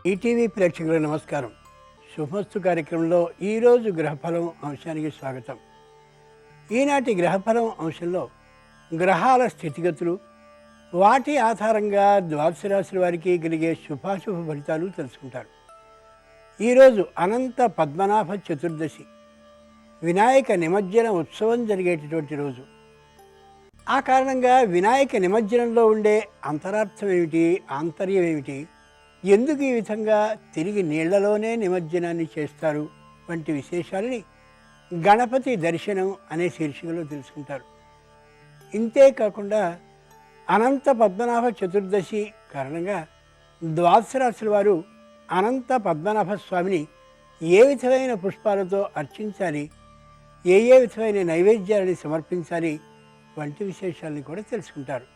ETV ప్రేక్షకులకు నమస్కారం. శుభమస్తు కార్యక్రమంలో ఈరోజు గ్రహఫలం అంశానికి స్వాగతం. ఈనాటి గ్రహఫలం అంశంలో గ్రహాల స్థితిగతులు, వాటి ఆధారంగా ద్వాదశ రాశుల వారికి కలిగే శుభాశుభ ఫలితాలు తెలుసుకుంటారు. ఈరోజు అనంత పద్మనాభ చతుర్దశి, వినాయక నిమజ్జన ఉత్సవం జరిగేటటువంటి రోజు. ఆ కారణంగా వినాయక నిమజ్జనంలో ఉండే అంతరార్థం ఏమిటి, ఆంతర్యం ఏమిటి, ఎందుకు ఈ విధంగా తిరిగి నీళ్లలోనే నిమజ్జనాన్ని చేస్తారు వంటి విశేషాలని గణపతి దర్శనం అనే శీర్షికలో తెలుసుకుంటారు. ఇంతే కాకుండా అనంత పద్మనాభ చతుర్దశి కారణంగా ద్వాదశ రాశుల వారు అనంత పద్మనాభ స్వామిని ఏ విధమైన పుష్పాలతో అర్చించాలి, ఏ విధమైన నైవేద్యాలని సమర్పించాలి వంటి విశేషాలని కూడా తెలుసుకుంటారు.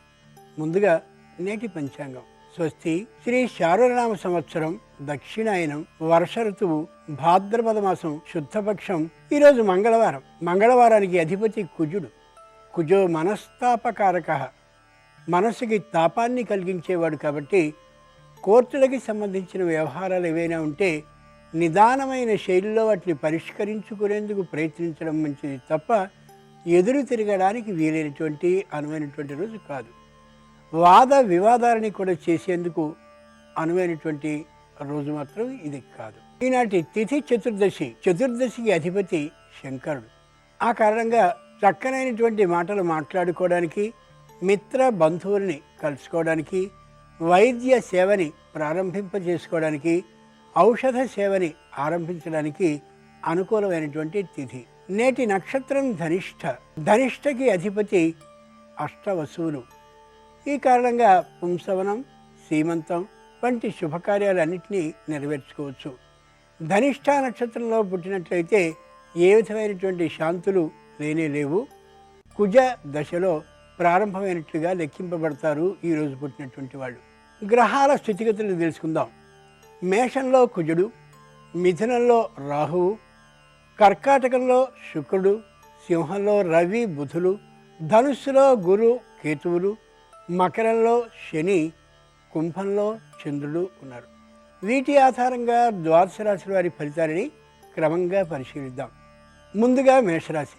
ముందుగా నేటి పంచాంగం. స్వస్తి శ్రీ శార్వనామ సంవత్సరం దక్షిణాయనం, వర్ష ఋతువు, భాద్రపద మాసం, శుద్ధపక్షం. ఈరోజు మంగళవారం. మంగళవారానికి అధిపతి కుజుడు. కుజో మనస్తాపకారక, మనసుకి తాపాన్ని కలిగించేవాడు. కాబట్టి కోర్టులకి సంబంధించిన వ్యవహారాలు ఏవైనా ఉంటే నిదానమైన శైలిలో వాటిని పరిష్కరించుకునేందుకు ప్రయత్నించడం మంచిది తప్ప ఎదురు తిరగడానికి వీలైనటువంటి అనువైనటువంటి రోజు కాదు. వాద వివాదాలని కూడా చేసేందుకు అనువైనటువంటి రోజు మాత్రం ఇది కాదు. ఈనాటి తిథి చతుర్దశి. చతుర్దశికి అధిపతి శంకరుడు. ఆ కారణంగా చక్కనైనటువంటి మాటలు మాట్లాడుకోవడానికి, మిత్ర బంధువుల్ని కలుసుకోవడానికి, వైద్య సేవని ప్రారంభింపజేసుకోవడానికి, ఔషధ సేవని ఆరంభించడానికి అనుకూలమైనటువంటి తిథి. నేటి నక్షత్రం ధనిష్ఠ. ధనిష్ఠకి అధిపతి అష్టవసువులు. ఈ కారణంగా పుంసవనం, సీమంతం వంటి శుభకార్యాలన్నింటినీ నెరవేర్చుకోవచ్చు. ధనిష్ఠ నక్షత్రంలో పుట్టినట్లయితే ఏ విధమైనటువంటి శాంతులు లేనే లేవు. కుజ దశలో ప్రారంభమైనట్లుగా లెక్కింపబడతారు ఈరోజు పుట్టినటువంటి వాళ్ళు. గ్రహాల స్థితిగతులను తెలుసుకుందాం. మేషంలో కుజుడు, మిథునంలో రాహువు, కర్కాటకంలో శుక్రుడు, సింహంలో రవి బుధులు, ధనుస్సులో గురు కేతువులు, మకరంలో శని, కుంభంలో చంద్రుడు ఉన్నారు. వీటి ఆధారంగా ద్వాదశ రాశుల వారి ఫలితాలని క్రమంగా పరిశీలిద్దాం. ముందుగా మేషరాశి.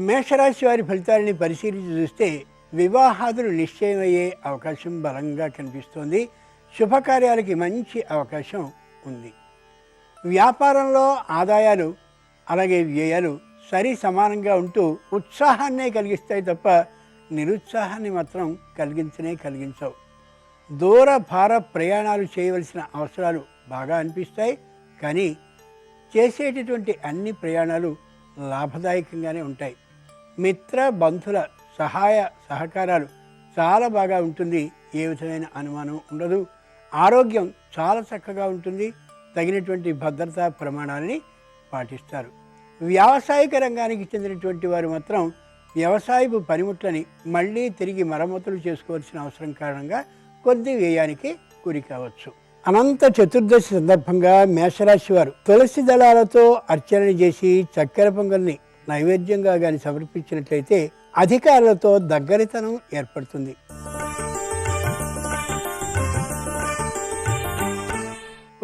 మేషరాశి వారి ఫలితాలని పరిశీలించి చూస్తే వివాహాదులు నిశ్చయమయ్యే అవకాశం బలంగా కనిపిస్తోంది. శుభకార్యాలకి మంచి అవకాశం ఉంది. వ్యాపారంలో ఆదాయాలు అలాగే వ్యయాలు సరి సమానంగా ఉంటూ ఉత్సాహాన్నే కలిగిస్తాయి తప్ప నిరుత్సాహాన్ని మాత్రం కలిగించవు. దూర భార ప్రయాణాలు చేయవలసిన అవసరాలు బాగా అనిపిస్తాయి. కానీ చేసేటటువంటి అన్ని ప్రయాణాలు లాభదాయకంగానే ఉంటాయి. మిత్ర బంధుల సహాయ సహకారాలు చాలా బాగా ఉంటుంది. ఏ విధమైన అనుమానం ఉండదు. ఆరోగ్యం చాలా చక్కగా ఉంటుంది. తగినటువంటి భద్రతా ప్రమాణాలని పాటిస్తారు. వ్యావసాయిక రంగానికి చెందినటువంటి వారు మాత్రం వ్యవసాయపు పనిముట్లని మళ్ళీ తిరిగి మరమ్మతులు చేసుకోవాల్సిన అవసరం కారణంగా కొద్ది వ్యయానికి గురి కావచ్చు. అనంత చతుర్దశి సందర్భంగా మేషరాశి వారు తులసి దళాలతో అర్చన చేసి చక్కెర పొంగల్ని నైవేద్యంగా కానీ సమర్పించినట్లయితే అధికారులతో దగ్గరితనం ఏర్పడుతుంది.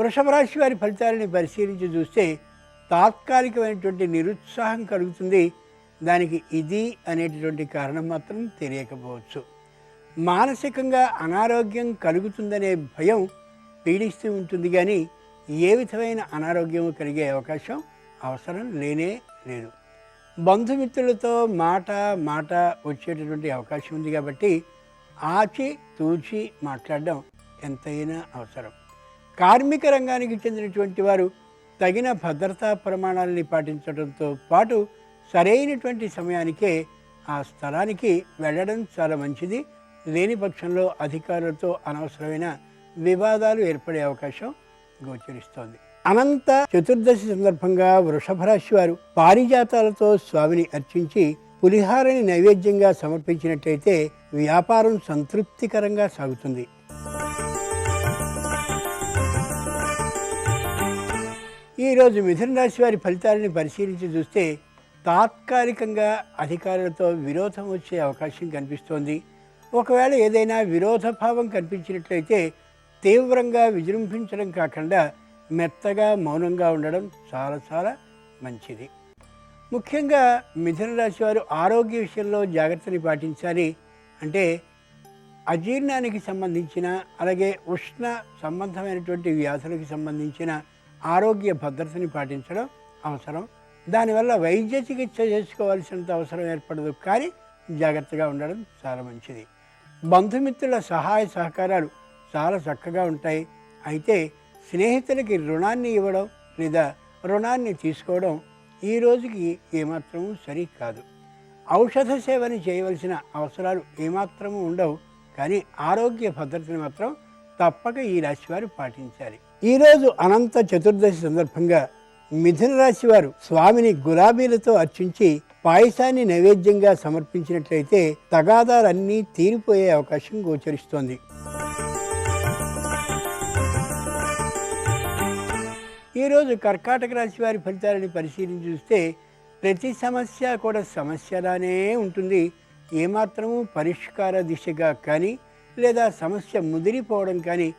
వృషభ రాశి వారి ఫలితాలని పరిశీలించి చూస్తే తాత్కాలికమైనటువంటి నిరుత్సాహం కలుగుతుంది. దానికి ఇది అనేటటువంటి కారణం మాత్రం తెలియకపోవచ్చు. మానసికంగా అనారోగ్యం కలుగుతుందనే భయం పీడిస్తూ ఉంటుంది. కానీ ఏ విధమైన అనారోగ్యం కలిగే అవసరం లేనే లేదు. బంధుమిత్రులతో మాట వచ్చేటటువంటి అవకాశం ఉంది. కాబట్టి ఆచి తూచి మాట్లాడడం ఎంతైనా అవసరం. కార్మిక రంగానికి చెందినటువంటి వారు తగిన భద్రతా ప్రమాణాలని పాటించడంతో పాటు సరైనటువంటి సమయానికే ఆ స్థలానికి వెళ్ళడం చాలా మంచిది. లేని పక్షంలో అధికారులతో అనవసరమైన వివాదాలు ఏర్పడే అవకాశం గోచరిస్తోంది. అనంత చతుర్దశి సందర్భంగా వృషభ రాశి వారు పారిజాతాలతో స్వామిని అర్చించి పులిహారని నైవేద్యంగా సమర్పించినట్లయితే వ్యాపారం సంతృప్తికరంగా సాగుతుంది. ఈరోజు మిథున రాశి వారి ఫలితాలని పరిశీలించి చూస్తే తాత్కాలికంగా అధికారులతో విరోధం వచ్చే అవకాశం కనిపిస్తోంది. ఒకవేళ ఏదైనా విరోధభావం కనిపించినట్లయితే తీవ్రంగా విజృంభించడం కాకుండా మెత్తగా మౌనంగా ఉండడం చాలా చాలా మంచిది. ముఖ్యంగా మిథున రాశి వారు ఆరోగ్య విషయంలో జాగ్రత్తని పాటించాలి. అంటే అజీర్ణానికి సంబంధించిన, అలాగే ఉష్ణ సంబంధమైనటువంటి వ్యాధులకు సంబంధించిన ఆరోగ్య భద్రతని పాటించడం అవసరం. దానివల్ల వైద్య చికిత్స చేసుకోవాల్సినంత అవసరం ఏర్పడదు, కానీ జాగ్రత్తగా ఉండడం చాలా మంచిది. బంధుమిత్రుల సహాయ సహకారాలు చాలా చక్కగా ఉంటాయి. అయితే స్నేహితులకి రుణాన్ని ఇవ్వడం లేదా రుణాన్ని తీసుకోవడం ఈ రోజుకి ఏమాత్రము సరికాదు. ఔషధ సేవని చేయవలసిన అవసరాలు ఏమాత్రము ఉండవు, కానీ ఆరోగ్య భద్రతని మాత్రం తప్పక ఈ రాశివారు పాటించాలి. ఈరోజు అనంత చతుర్దశి సందర్భంగా మిథున రాశి వారు స్వామిని గులాబీలతో అర్చించి పాయసాన్ని నైవేద్యంగా సమర్పించినట్లయితే తగాదాలన్నీ తీరిపోయే అవకాశం గోచరిస్తోంది. ఈరోజు కర్కాటక రాశి వారి ఫలితాలని పరిశీలించి చూస్తే ప్రతి సమస్య కూడా సమస్యలానే ఉంటుంది. ఏమాత్రము పరిష్కార దిశగా కానీ లేదా సమస్య ముదిరిపోవడం కానీ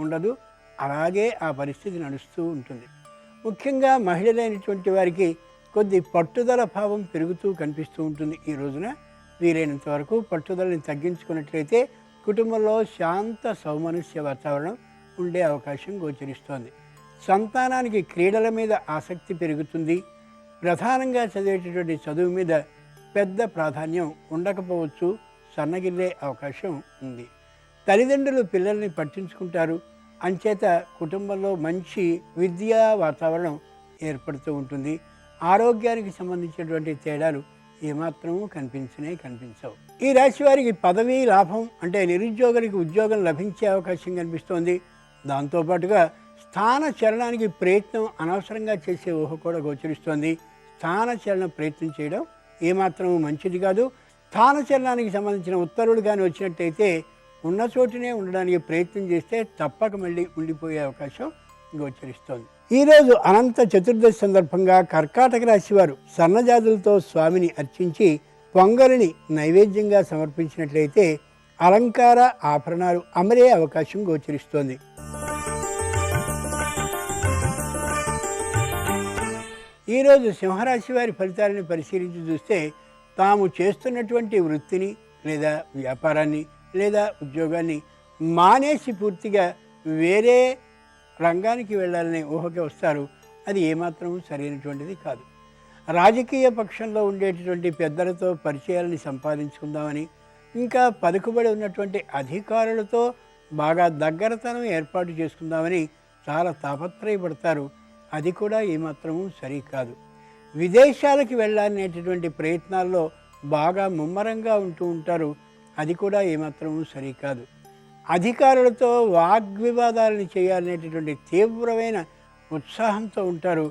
ఉండదు. అలాగే ఆ పరిస్థితి నడుస్తూ ఉంటుంది. ముఖ్యంగా మహిళలైనటువంటి వారికి కొద్ది పట్టుదల భావం పెరుగుతూ కనిపిస్తూ ఉంటుంది. ఈ రోజున వీలైనంత వరకు పట్టుదలని తగ్గించుకున్నట్లయితే కుటుంబంలో శాంత సౌమనస్య వాతావరణం ఉండే అవకాశం గోచరిస్తోంది. సంతానానికి క్రీడల మీద ఆసక్తి పెరుగుతుంది. ప్రధానంగా చదివేటటువంటి చదువు మీద పెద్ద ప్రాధాన్యం ఉండకపోవచ్చు, సన్నగిల్లే అవకాశం ఉంది. తల్లిదండ్రులు పిల్లల్ని పట్టించుకుంటారు. అంచేత కుటుంబంలో మంచి విద్యా వాతావరణం ఏర్పడుతూ ఉంటుంది. ఆరోగ్యానికి సంబంధించినటువంటి తేడాలు ఏమాత్రమూ కనిపించవు. ఈ రాశి వారికి పదవీ లాభం, అంటే నిరుద్యోగులకి ఉద్యోగం లభించే అవకాశం కనిపిస్తోంది. దాంతోపాటుగా స్థాన చలనానికి ప్రయత్నం అనవసరంగా చేసే ఊహ కూడా గోచరిస్తోంది. స్థాన చలన ప్రయత్నం చేయడం ఏమాత్రము మంచిది కాదు. స్థాన చలనానికి సంబంధించిన ఉత్తర్వులు కానీ వచ్చినట్టయితే ఉన్న చోటునే ఉండడానికి ప్రయత్నం చేస్తే తప్పక మళ్ళీ ఉండిపోయే అవకాశం గోచరిస్తోంది. ఈరోజు అనంత చతుర్దశి సందర్భంగా కర్కాటక రాశి వారు సన్నజాతులతో స్వామిని అర్చించి పొంగలిని నైవేద్యంగా సమర్పించినట్లయితే అలంకార ఆభరణాలు అమరే అవకాశం గోచరిస్తోంది. ఈరోజు సింహరాశి వారి ఫలితాలను పరిశీలించి చూస్తే తాము చేస్తున్నటువంటి వృత్తిని లేదా వ్యాపారాన్ని లేదా ఉద్యోగాన్ని మానేసి పూర్తిగా వేరే రంగానికి వెళ్ళాలనే ఊహకి వస్తారు. అది ఏమాత్రం సరైనటువంటిది కాదు. రాజకీయ పక్షంలో ఉండేటటువంటి పెద్దలతో పరిచయాలని సంపాదించుకుందామని, ఇంకా పలుకుబడి ఉన్నటువంటి అధికారులతో బాగా దగ్గరతనం ఏర్పాటు చేసుకుందామని చాలా తాపత్రయపడతారు. అది కూడా ఏమాత్రము సరికాదు. విదేశాలకి వెళ్ళాలనేటటువంటి ప్రయత్నాల్లో బాగా ముమ్మరంగా ఉంటూ ఉంటారు. అది కూడా ఏమాత్రము సరికాదు. అధికారులతో వాగ్వివాదాలను చేయాలనేటటువంటి తీవ్రమైన ఉత్సాహంతో ఉంటారు.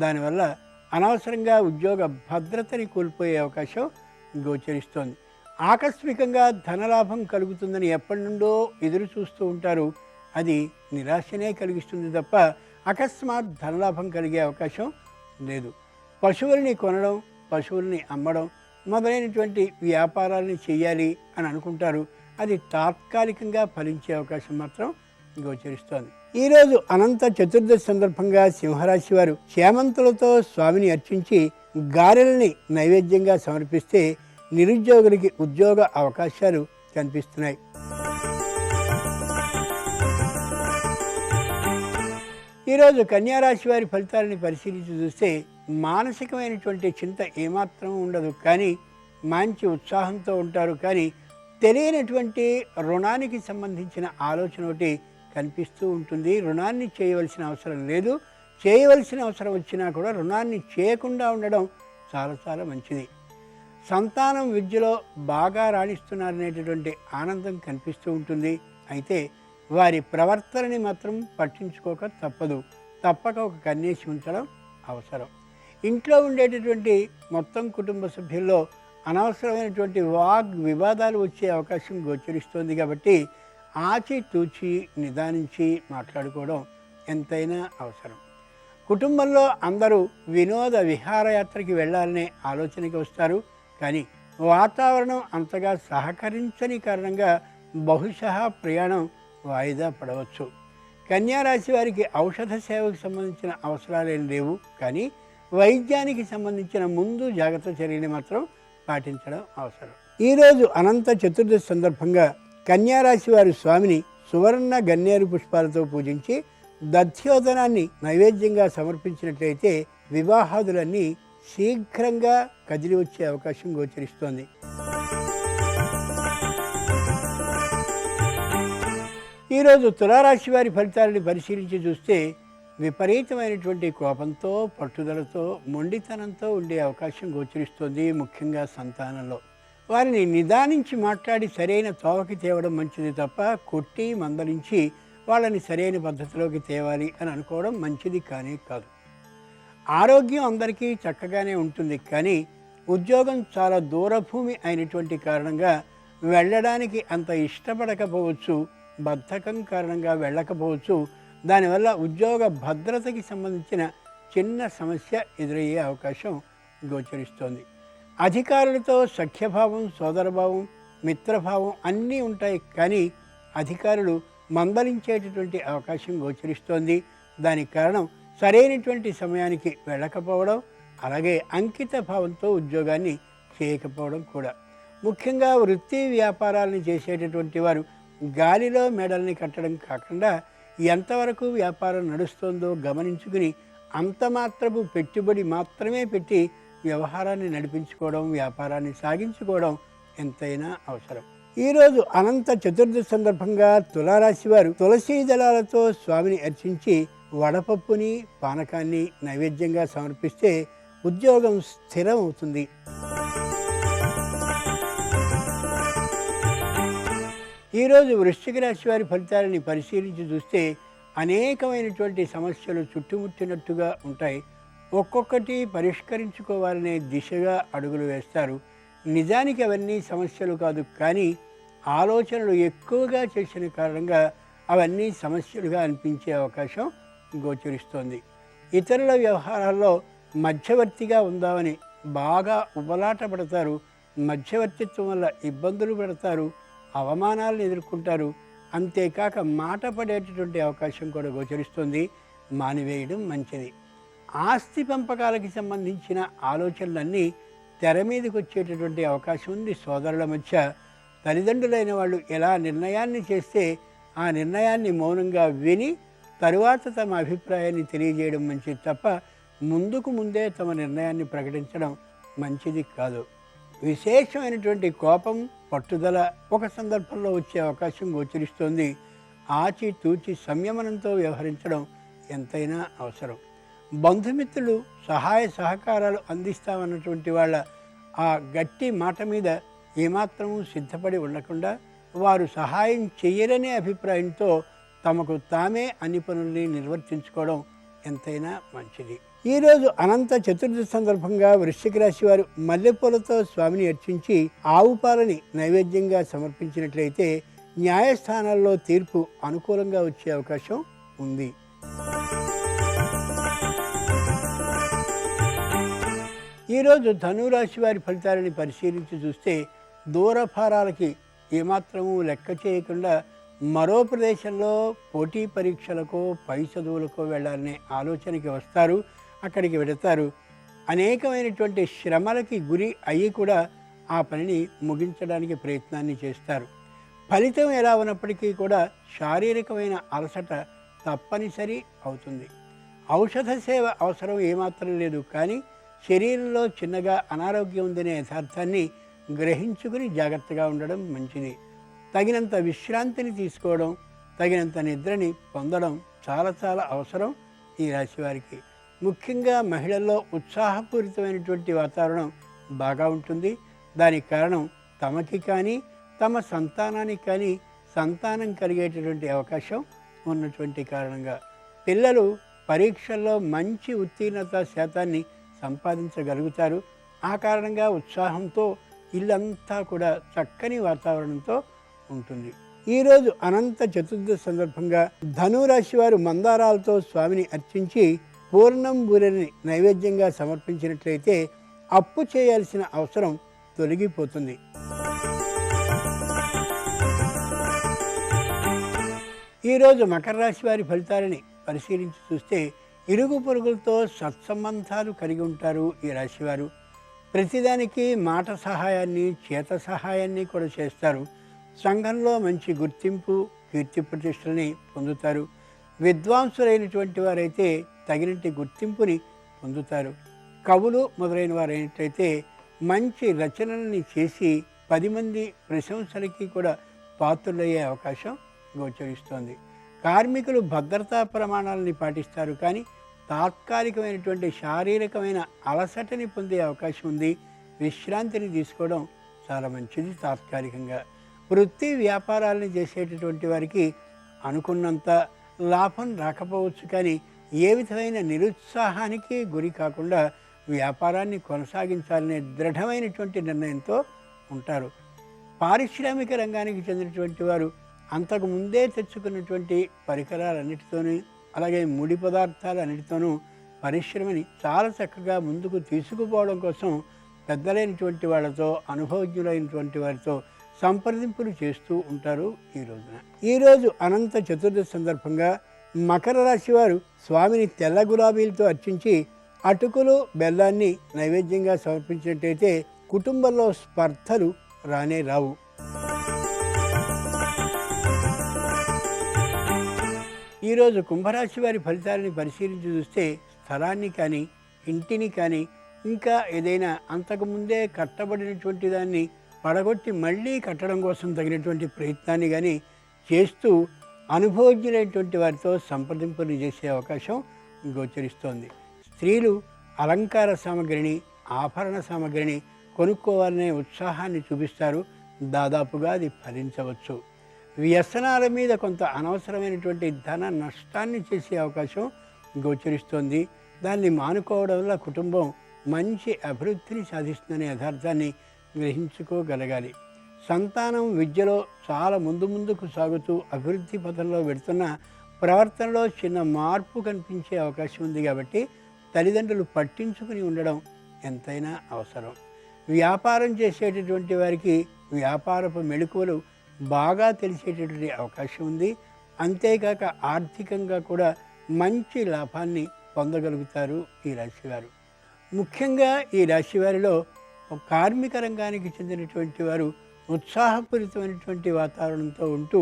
దానివల్ల అనవసరంగా ఉద్యోగ భద్రతని కోల్పోయే అవకాశం గోచరిస్తోంది. ఆకస్మికంగా ధనలాభం కలుగుతుందని ఎప్పటి నుండో ఎదురు చూస్తూ ఉంటారు. అది నిరాశనే కలిగిస్తుంది తప్ప అకస్మాత్ ధనలాభం కలిగే అవకాశం లేదు. పశువుల్ని కొనడం, పశువుల్ని అమ్మడం మొదలైనటువంటి వ్యాపారాలని చేయాలి అని అనుకుంటారు. అది తాత్కాలికంగా ఫలించే అవకాశం మాత్రం గోచరిస్తోంది. ఈరోజు అనంత చతుర్దశి సందర్భంగా సింహరాశి వారు చేమంతులతో స్వామిని అర్చించి గారెల్ని నైవేద్యంగా సమర్పిస్తే నిరుద్యోగులకి ఉద్యోగ అవకాశాలు కనిపిస్తున్నాయి. ఈరోజు కన్యారాశి వారి ఫలితాలని పరిశీలించి చూస్తే మానసికమైనటువంటి చింత ఏమాత్రం ఉండదు, కానీ మంచి ఉత్సాహంతో ఉంటారు. కానీ తెలియనటువంటి రుణానికి సంబంధించిన ఆలోచన ఒకటి కనిపిస్తూ ఉంటుంది. రుణాన్ని చేయవలసిన అవసరం లేదు, చేయవలసిన అవసరం వచ్చినా కూడా రుణాన్ని చేయకుండా ఉండడం చాలా చాలా మంచిది. సంతానం విద్యలో బాగా రాణిస్తున్నారనేటటువంటి ఆనందం కనిపిస్తూ ఉంటుంది. అయితే వారి ప్రవర్తనని మాత్రం పట్టించుకోక తప్పదు. తప్పక ఒక కన్నేసి ఉంచడం అవసరం. ఇంట్లో ఉండేటటువంటి మొత్తం కుటుంబ సభ్యుల్లో అనవసరమైనటువంటి వాగ్ వివాదాలు వచ్చే అవకాశం గోచరిస్తోంది. కాబట్టి ఆచితూచి నిదానించి మాట్లాడుకోవడం ఎంతైనా అవసరం. కుటుంబంలో అందరూ వినోద విహారయాత్రకి వెళ్ళాలనే ఆలోచనకి వస్తారు. కానీ వాతావరణం అంతగా సహకరించని కారణంగా బహుశः ప్రయాణం వాయిదా పడవచ్చు. కన్యారాశి వారికి ఔషధ సేవకు సంబంధించిన అవసరాలేం లేవు, కానీ వైద్యానికి సంబంధించిన ముందు జాగ్రత్త చర్యని మాత్రం పాటించడం అవసరం. ఈరోజు అనంత చతుర్దశి సందర్భంగా కన్యారాశి వారి స్వామిని సువర్ణ గన్నేరు పుష్పాలతో పూజించి దధ్యోదనాన్ని నైవేద్యంగా సమర్పించినట్లయితే వివాహాదులన్నీ శీఘ్రంగా కదిలి వచ్చే అవకాశం గోచరిస్తోంది. ఈరోజు తులారాశి వారి ఫలితాలను పరిశీలించి చూస్తే విపరీతమైనటువంటి కోపంతో, పట్టుదలతో, మొండితనంతో ఉండే అవకాశం గోచరిస్తోంది. ముఖ్యంగా సంతానంలో వారిని నిదానించి మాట్లాడి సరైన తోవకి తేవడం మంచిది తప్ప కొట్టి మందలించి వాళ్ళని సరైన పద్ధతిలోకి తేవాలి అని అనుకోవడం మంచిది కానే కాదు. ఆరోగ్యం అందరికీ చక్కగానే ఉంటుంది, కానీ ఉద్యోగం చాలా దూరభూమి అయినటువంటి కారణంగా వెళ్ళడానికి అంత ఇష్టపడకపోవచ్చు, బద్ధకం కారణంగా వెళ్ళకపోవచ్చు. దానివల్ల ఉద్యోగ భద్రతకి సంబంధించిన చిన్న సమస్య ఎదురయ్యే అవకాశం గోచరిస్తోంది. అధికారులతో సఖ్యభావం, సోదరభావం, మిత్రభావం అన్నీ ఉంటాయి, కానీ అధికారులు మందలించేటటువంటి అవకాశం గోచరిస్తోంది. దానికి కారణం సరైనటువంటి సమయానికి వెళ్ళకపోవడం, అలాగే అంకిత భావంతో ఉద్యోగాన్ని చేయకపోవడం కూడా. ముఖ్యంగా వృత్తి వ్యాపారాలను చేసేటటువంటి వారు గాలిలో మెడల్ని కట్టడం కాకుండా ఎంతవరకు వ్యాపారం నడుస్తుందో గమనించుకుని అంత మాత్రపు పెట్టుబడి మాత్రమే పెట్టి వ్యవహారాన్ని నడిపించుకోవడం, వ్యాపారాన్ని సాగించుకోవడం ఎంతైనా అవసరం. ఈరోజు అనంత చతుర్దశి సందర్భంగా తులారాశి వారు తులసీ దళాలతో స్వామిని అర్చించి వడపప్పుని, పానకాన్ని నైవేద్యంగా సమర్పిస్తే ఉద్యోగం స్థిరం అవుతుంది. ఈరోజు వృశ్చిక రాశి వారి ఫలితాలని పరిశీలించి చూస్తే అనేకమైనటువంటి సమస్యలు చుట్టుముట్టినట్టుగా ఉంటాయి. ఒక్కొక్కటి పరిష్కరించుకోవాలనే దిశగా అడుగులు వేస్తారు. నిజానికి అవన్నీ సమస్యలు కాదు, కానీ ఆలోచనలు ఎక్కువగా చేసిన కారణంగా అవన్నీ సమస్యలుగా అనిపించే అవకాశం గోచరిస్తోంది. ఇతరుల వ్యవహారాల్లో మధ్యవర్తిగా ఉందామని బాగా ఉబలాట పడతారు. మధ్యవర్తిత్వం వల్ల ఇబ్బందులు పడతారు, అవమానాలను ఎదుర్కొంటారు. అంతేకాక మాట పడేటటువంటి అవకాశం కూడా గోచరిస్తుంది. మానివేయడం మంచిది. ఆస్తి పంపకాలకి సంబంధించిన ఆలోచనలన్నీ తెర మీదకి వచ్చేటటువంటి అవకాశం ఉంది. సోదరుల మధ్య తల్లిదండ్రులైన వాళ్ళు ఎలా నిర్ణయాన్ని చేస్తే ఆ నిర్ణయాన్ని మౌనంగా విని తరువాత తమ అభిప్రాయాన్ని తెలియజేయడం మంచిది తప్ప ముందుకు ముందే తమ నిర్ణయాన్ని ప్రకటించడం మంచిది కాదు. విశేషమైనటువంటి కోపం, పట్టుదల ఒక సందర్భంలో వచ్చే అవకాశం గోచరిస్తోంది. ఆచితూచి సంయమనంతో వ్యవహరించడం ఎంతైనా అవసరం. బంధుమిత్రులు సహాయ సహకారాలు అందిస్తామన్నటువంటి వాళ్ళ ఆ గట్టి మాట మీద ఏమాత్రమూ సిద్ధపడి ఉండకుండా వారు సహాయం చెయ్యరనే అభిప్రాయంతో తమకు తామే అన్ని పనుల్ని నిర్వర్తించుకోవడం ఎంతైనా మంచిది. ఈరోజు అనంత చతుర్దశి సందర్భంగా వృశ్చిక రాశి వారు మల్లెపూలతో స్వామిని అర్చించి ఆవు పాలని నైవేద్యంగా సమర్పించినట్లయితే న్యాయస్థానాల్లో తీర్పు అనుకూలంగా వచ్చే అవకాశం ఉంది. ఈరోజు ధనురాశి వారి ఫలితాలని పరిశీలించి చూస్తే దూరభారాలకి ఏమాత్రమూ లెక్క చేయకుండా మరో ప్రదేశంలో పోటీ పరీక్షలకో పై చదువులకో వెళ్ళాలనే ఆలోచనకి వస్తారు. అక్కడికి వెళతారు. అనేకమైనటువంటి శ్రమలకి గురి అయ్యి కూడా ఆ పనిని ముగించడానికి ప్రయత్నాన్ని చేస్తారు. ఫలితం ఎలా ఉన్నప్పటికీ కూడా శారీరకమైన అలసట తప్పనిసరి అవుతుంది. ఔషధ సేవ అవసరం ఏమాత్రం లేదు, కానీ శరీరంలో చిన్నగా అనారోగ్యం ఉందనే యథార్థాన్ని గ్రహించుకుని జాగ్రత్తగా ఉండడం మంచిది. తగినంత విశ్రాంతిని తీసుకోవడం, తగినంత నిద్రని పొందడం చాలా చాలా అవసరం ఈ రాశి వారికి. ముఖ్యంగా మహిళల్లో ఉత్సాహపూరితమైనటువంటి వాతావరణం బాగా ఉంటుంది. దానికి కారణం తమకి కానీ తమ సంతానానికి కానీ సంతానం కలిగేటటువంటి అవకాశం ఉన్నటువంటి కారణంగా పిల్లలు పరీక్షల్లో మంచి ఉత్తీర్ణత శాతాన్ని సంపాదించగలుగుతారు. ఆ కారణంగా ఉత్సాహంతో ఇల్లంతా కూడా చక్కని వాతావరణంతో ఉంటుంది. ఈరోజు అనంత చతుర్దశి సందర్భంగా ధనురాశి వారు మందారాలతో స్వామిని అర్చించి పూర్ణం బూరెని నైవేద్యంగా సమర్పించినట్లయితే అప్పు చేయాల్సిన అవసరం తొలగిపోతుంది. ఈరోజు మకర రాశి వారి ఫలితాలని పరిశీలించి చూస్తే ఇరుగు పొరుగులతో సత్సంబంధాలు కలిగి ఉంటారు ఈ రాశివారు. ప్రతిదానికి మాట సహాయాన్ని, చేత సహాయాన్ని కూడా చేస్తారు. సంఘంలో మంచి గుర్తింపు, కీర్తి ప్రతిష్టలని పొందుతారు. విద్వాంసులైనటువంటి వారైతే తగినట్టి గుర్తింపుని పొందుతారు. కవులు మొదలైన వారైనట్లయితే మంచి రచనల్ని చేసి 10 మంది ప్రశంసలకి కూడా పాత్రులయ్యే అవకాశం గోచరిస్తోంది. కార్మికులు భద్రతా ప్రమాణాలని పాటిస్తారు, కానీ తాత్కాలికమైనటువంటి శారీరకమైన అలసటని పొందే అవకాశం ఉంది. విశ్రాంతిని తీసుకోవడం చాలా మంచిది. తాత్కాలికంగా వృత్తి వ్యాపారాలను చేసేటటువంటి వారికి అనుకున్నంత లాభం రాకపోవచ్చు, కానీ ఏ విధమైన నిరుత్సాహానికి గురి కాకుండా వ్యాపారాన్ని కొనసాగించాలనే దృఢమైనటువంటి నిర్ణయంతో ఉంటారు. పారిశ్రామిక రంగానికి చెందినటువంటి వారు అంతకు ముందే తెచ్చుకున్నటువంటి పరికరాలన్నిటితోనూ, అలాగే ముడి పదార్థాలన్నిటితోనూ పరిశ్రమని చాలా చక్కగా ముందుకు తీసుకుపోవడం కోసం పెద్దలైనటువంటి వాళ్ళతో, అనుభవజ్ఞులైనటువంటి వారితో సంప్రదింపులు చేస్తూ ఉంటారు. ఈరోజు అనంత చతుర్దశి సందర్భంగా మకర రాశి వారు స్వామిని తెల్ల గులాబీలతో అర్చించి అటుకులు, బెల్లాన్ని నైవేద్యంగా సమర్పించినట్టయితే కుటుంబంలో స్పర్ధలు రానే రావు. ఈరోజు కుంభరాశి వారి ఫలితాలని పరిశీలించి చూస్తే స్థలాన్ని కానీ, ఇంటిని కానీ, ఇంకా ఏదైనా అంతకుముందే కట్టబడినటువంటి దాన్ని పడగొట్టి మళ్ళీ కట్టడం కోసం తగినటువంటి ప్రయత్నాన్ని కానీ చేస్తూ అనుభవజ్ఞులైనటువంటి వారితో సంప్రదింపులు చేసే అవకాశం గోచరిస్తోంది. స్త్రీలు అలంకార సామగ్రిని, ఆభరణ సామగ్రిని కొనుక్కోవాలనే ఉత్సాహాన్ని చూపిస్తారు. దాదాపుగా అది ఫలించవచ్చు. వ్యసనాల మీద కొంత అనవసరమైనటువంటి ధన నష్టాన్ని చేసే అవకాశం గోచరిస్తోంది. దాన్ని మానుకోవడం వల్ల కుటుంబం మంచి అభివృద్ధిని సాధిస్తుందనే యథార్థాన్ని గ్రహించుకోగలగాలి. సంతానం విద్యలో చాలా ముందుకు సాగుతూ అభివృద్ధి పథంలో పెడుతున్న ప్రవర్తనలో చిన్న మార్పు కనిపించే అవకాశం ఉంది. కాబట్టి తల్లిదండ్రులు పట్టించుకుని ఉండడం ఎంతైనా అవసరం. వ్యాపారం చేసేటటువంటి వారికి వ్యాపారపు మెళకువలు బాగా తెలిసేటటువంటి అవకాశం ఉంది. అంతేకాక ఆర్థికంగా కూడా మంచి లాభాన్ని పొందగలుగుతారు ఈ రాశివారు. ముఖ్యంగా ఈ రాశివారిలో కార్మిక రంగానికి చెందినటువంటి వారు ఉత్సాహపూరితమైనటువంటి వాతావరణంతో ఉంటూ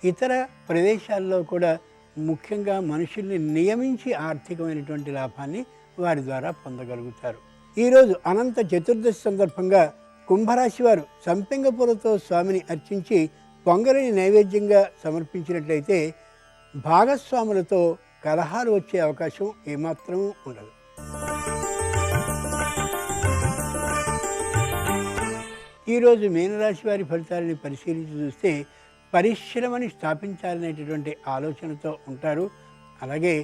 ఇతర ప్రదేశాల్లో కూడా ముఖ్యంగా మనుషుల్ని నియమించి ఆర్థికమైనటువంటి లాభాన్ని వారి ద్వారా పొందగలుగుతారు. ఈరోజు అనంత చతుర్దశి సందర్భంగా కుంభరాశి వారు సంపెంగ పూలతో స్వామిని అర్చించి పొంగలిని నైవేద్యంగా సమర్పించినట్లయితే భాగస్వాములతో కలహాలు వచ్చే అవకాశం ఏమాత్రం ఉండదు. ఈరోజు మీనరాశి వారి ఫలితాలని పరిశీలించి చూస్తే పరిశ్రమని స్థాపించాలనేటటువంటి ఆలోచనతో ఉంటారు. అలాగే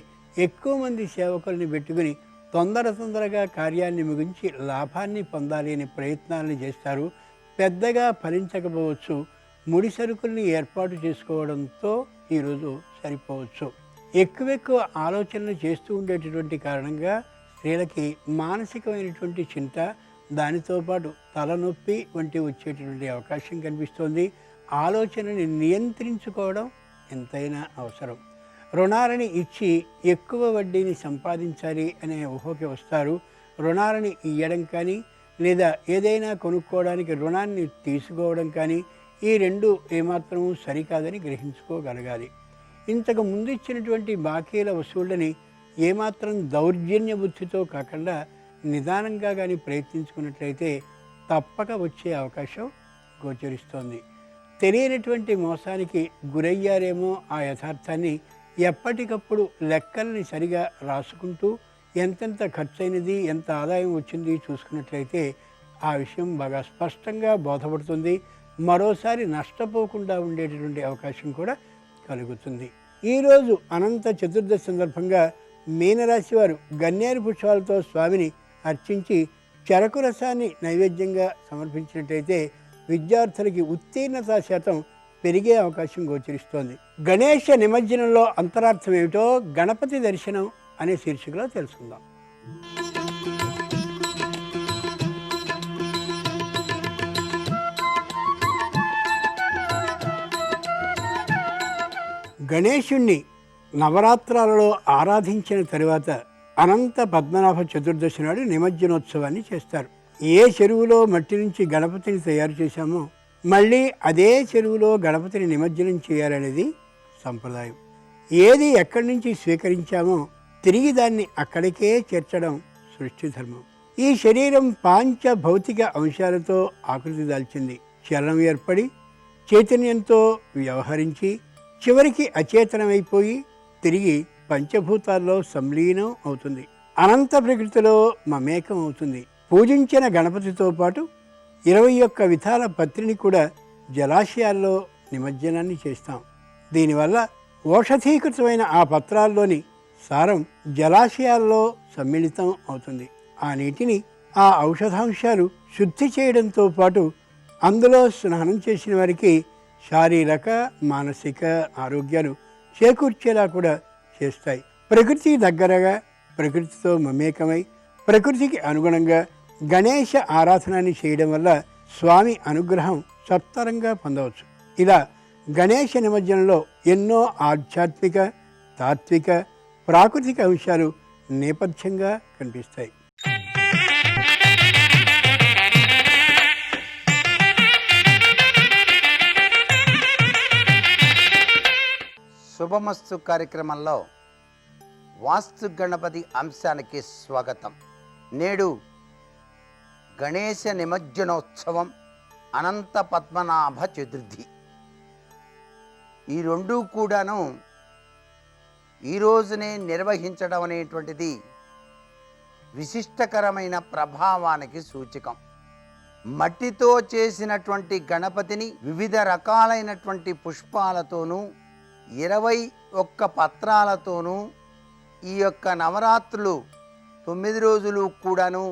ఎక్కువ మంది సేవకుల్ని పెట్టుకుని తొందరగా కార్యాన్ని ముగించి లాభాన్ని పొందాలి అనే ప్రయత్నాలను చేస్తారు. పెద్దగా ఫలించకపోవచ్చు. ముడి సరుకుల్ని ఏర్పాటు చేసుకోవడంతో ఈరోజు సరిపోవచ్చు. ఎక్కువ ఆలోచనలు చేస్తూ ఉండేటటువంటి కారణంగా స్త్రీలకి మానసికమైనటువంటి చింత, దానితో పాటు తలనొప్పి వంటి వచ్చేటటువంటి అవకాశం కనిపిస్తోంది. ఆలోచనని నియంత్రించుకోవడం ఎంతైనా అవసరం. రుణాలని ఇచ్చి ఎక్కువ వడ్డీని సంపాదించాలి అనే ఊహకి వస్తారు. రుణాలని ఇవ్వడం కానీ, లేదా ఏదైనా కొనుక్కోవడానికి రుణాన్ని తీసుకోవడం కానీ, ఈ రెండు ఏమాత్రము సరికాదని గ్రహించుకోగలగాలి. ఇంతకు ముందు ఇచ్చినటువంటి బాకీల వసూళ్ళని ఏమాత్రం దౌర్జన్య బుద్ధితో కాకుండా నిదానంగా కానీ ప్రయత్నించుకున్నట్లయితే తప్పక వచ్చే అవకాశం గోచరిస్తోంది. తెలియనటువంటి మోసానికి గురయ్యారేమో ఆ యథార్థాన్ని ఎప్పటికప్పుడు లెక్కల్ని సరిగా రాసుకుంటూ ఎంతెంత ఖర్చయినది, ఎంత ఆదాయం వచ్చింది చూసుకున్నట్లయితే ఆ విషయం బాగా స్పష్టంగా బోధపడుతుంది. మరోసారి నష్టపోకుండా ఉండేటటువంటి అవకాశం కూడా కలుగుతుంది. ఈరోజు అనంత చతుర్దశి సందర్భంగా మీనరాశి వారు గన్నేరు పుష్పాలతో స్వామిని అర్చించి చెరకు రసాన్ని నైవేద్యంగా సమర్పించినట్టయితే విద్యార్థులకి ఉత్తీర్ణతా శాతం పెరిగే అవకాశం గోచరిస్తోంది. గణేష నిమజ్జనంలో అంతరార్థం ఏమిటో గణపతి దర్శనం అనే శీర్షికలో తెలుసుకుందాం. గణేశుణ్ణి నవరాత్రాలలో ఆరాధించిన తరువాత అనంత పద్మనాభ చతుర్దశి నాడు నిమజ్జనోత్సవాన్ని చేస్తారు. ఏ చెరువులో మట్టి నుంచి గణపతిని తయారు చేశామో మళ్ళీ అదే చెరువులో గణపతిని నిమజ్జనం చేయాలనేది సంప్రదాయం. ఏది ఎక్కడి నుంచి స్వీకరించామో తిరిగి దాన్ని అక్కడికే చేర్చడం సృష్టి ధర్మం. ఈ శరీరం పాంచ భౌతిక అంశాలతో ఆకృతి దాల్చింది. చలనం ఏర్పడి చైతన్యంతో వ్యవహరించి చివరికి అచేతనమైపోయి తిరిగి పంచభూతాల్లో సంలీనం అవుతుంది. అనంత ప్రకృతిలో మమేకం అవుతుంది. పూజించిన గణపతితో పాటు 21 విధాల పత్రిని కూడా జలాశయాల్లో నిమజ్జనాన్ని చేస్తాం. దీనివల్ల ఓషధీకృతమైన ఆ పత్రాల్లోని సారం జలాశయాల్లో సమ్మిళితం అవుతుంది. ఆ నీటిని ఆ ఔషధాంశాలు శుద్ధి చేయడంతో పాటు అందులో స్నానం చేసిన వారికి శారీరక మానసిక ఆరోగ్యాలు చేకూర్చేలా కూడా చేస్తాయి. ప్రకృతి దగ్గరగా ప్రకృతితో మమేకమై ప్రకృతికి అనుగుణంగా గణేశ ఆరాధనని చేయడం వల్ల స్వామి అనుగ్రహం సత్వరంగా పొందవచ్చు. ఇలా గణేశ నిమజ్జనంలో ఎన్నో ఆధ్యాత్మిక, తాత్విక, ప్రాకృతిక అంశాలు నేపథ్యంగా కనిపిస్తాయి. శుభమస్తు కార్యక్రమంలో వాస్తు గణపతి అంశానికి స్వాగతం. నేడు గణేశ నిమజ్జనోత్సవం, అనంత పద్మనాభ చతుర్థి. ఈ రెండూ కూడాను ఈరోజునే నిర్వహించడం అనేటువంటిది విశిష్టకరమైన ప్రభావానికి సూచకం. మట్టితో చేసినటువంటి గణపతిని వివిధ రకాలైనటువంటి పుష్పాలతోనూ 21 పత్రాలతోనూ ఈ యొక్క నవరాత్రులు 9 రోజులు కూడాను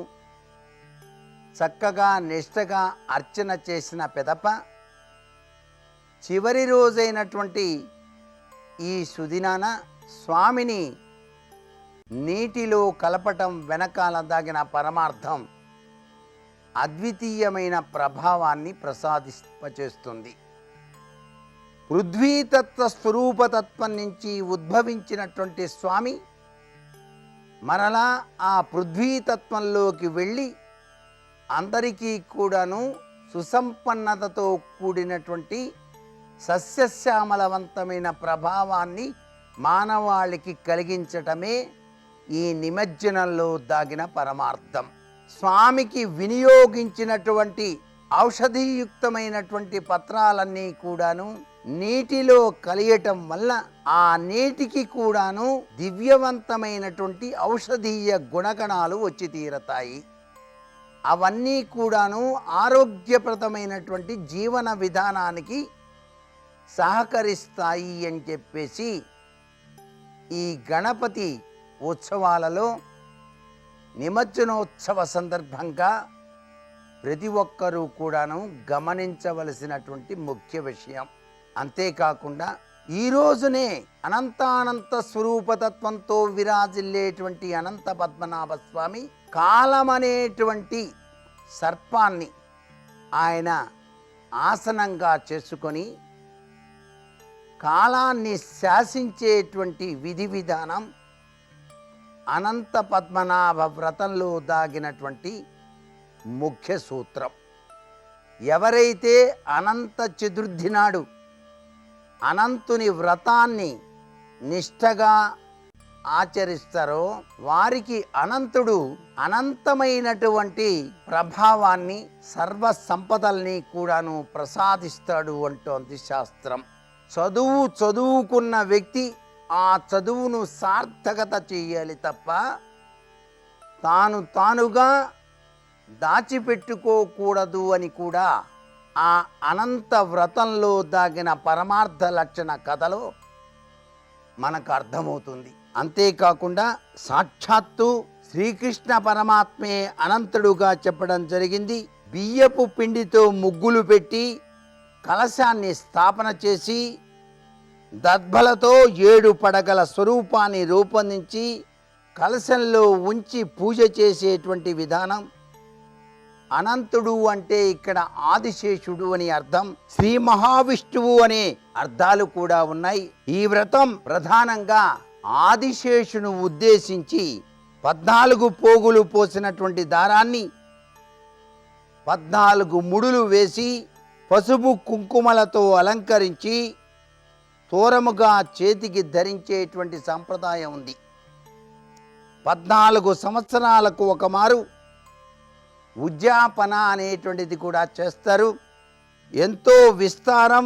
చక్కగా నిష్టగా అర్చన చేసిన పిదప చివరి రోజైనటువంటి ఈ సుదినాన స్వామిని నీటిలో కలపటం వెనకాల దాగిన పరమార్థం అద్వితీయమైన ప్రభావాన్ని ప్రసాదింపచేస్తుంది. పృథ్వీతత్వ స్వరూపతత్వం నుంచి ఉద్భవించినటువంటి స్వామి మరలా ఆ పృథ్వీతత్వంలోకి వెళ్ళి అందరికీ కూడాను సుసంపన్నతతో కూడినటువంటి సస్యశ్యామలవంతమైన ప్రభావాన్ని మానవాళికి కలిగించటమే ఈ నిమజ్జనంలో దాగిన పరమార్థం. స్వామికి వినియోగించినటువంటి ఔషధీయుక్తమైనటువంటి పత్రాలన్నీ కూడాను నీటిలో కలియటం వల్ల ఆ నీటికి కూడాను దివ్యవంతమైనటువంటి ఔషధీయ గుణగణాలు వచ్చి తీరతాయి. అవన్నీ కూడాను ఆరోగ్యప్రదమైనటువంటి జీవన విధానానికి సహకరిస్తాయి అని చెప్పేసి ఈ గణపతి ఉత్సవాలలో నిమజ్జనోత్సవ సందర్భంగా ప్రతి ఒక్కరూ కూడాను గమనించవలసినటువంటి ముఖ్య విషయం. అంతేకాకుండా ఈ రోజునే అనంతానంత స్వరూపతత్వంతో విరాజిల్లేటువంటి అనంత పద్మనాభ స్వామి కాలమనేటువంటి సర్పాన్ని ఆయన ఆసనంగా చేసుకొని కాలాన్ని శాసించేటువంటి విధి విధానం అనంత పద్మనాభ వ్రతంలో దాగినటువంటి ముఖ్య సూత్రం. ఎవరైతే అనంత చతుర్థి నాడు అనంతుని వ్రతాన్ని నిష్టగా ఆచరిస్తారో వారికి అనంతుడు అనంతమైనటువంటి ప్రభావాన్ని సర్వ సంపదల్ని కూడాను ప్రసాదిస్తాడు అంటోంది శాస్త్రం. చదువుకున్న వ్యక్తి ఆ చదువును సార్థకత చేయాలి తప్ప తానుగా దాచిపెట్టుకోకూడదు అని కూడా ఆ అనంత వ్రతంలో దాగిన పరమార్థ లక్షణ కథలో మనకు అర్థమవుతుంది. అంతేకాకుండా సాక్షాత్తు శ్రీకృష్ణ పరమాత్మే అనంతుడుగా చెప్పడం జరిగింది. బియ్యపు పిండితో ముగ్గులు పెట్టి కలశాన్ని స్థాపన చేసి దర్భలతో 7 పడగల స్వరూపాన్ని రూపొందించి కలశంలో ఉంచి పూజ చేసేటువంటి విధానం అనంతుడు అంటే ఇక్కడ ఆదిశేషుడు అని అర్థం, శ్రీ మహావిష్ణువు అనే అర్థాలు కూడా ఉన్నాయి. ఈ వ్రతం ప్రధానంగా ఆదిశేషును ఉద్దేశించి 14 పోగులు పోసినటువంటి దారాన్ని 14 ముడులు వేసి పసుపు కుంకుమలతో అలంకరించి తోరముగా చేతికి ధరించేటువంటి సంప్రదాయం ఉంది. 14 సంవత్సరాలకు ఒకమారు ఉద్యాపన అనేటువంటిది కూడా చేస్తారు. ఎంతో విస్తారం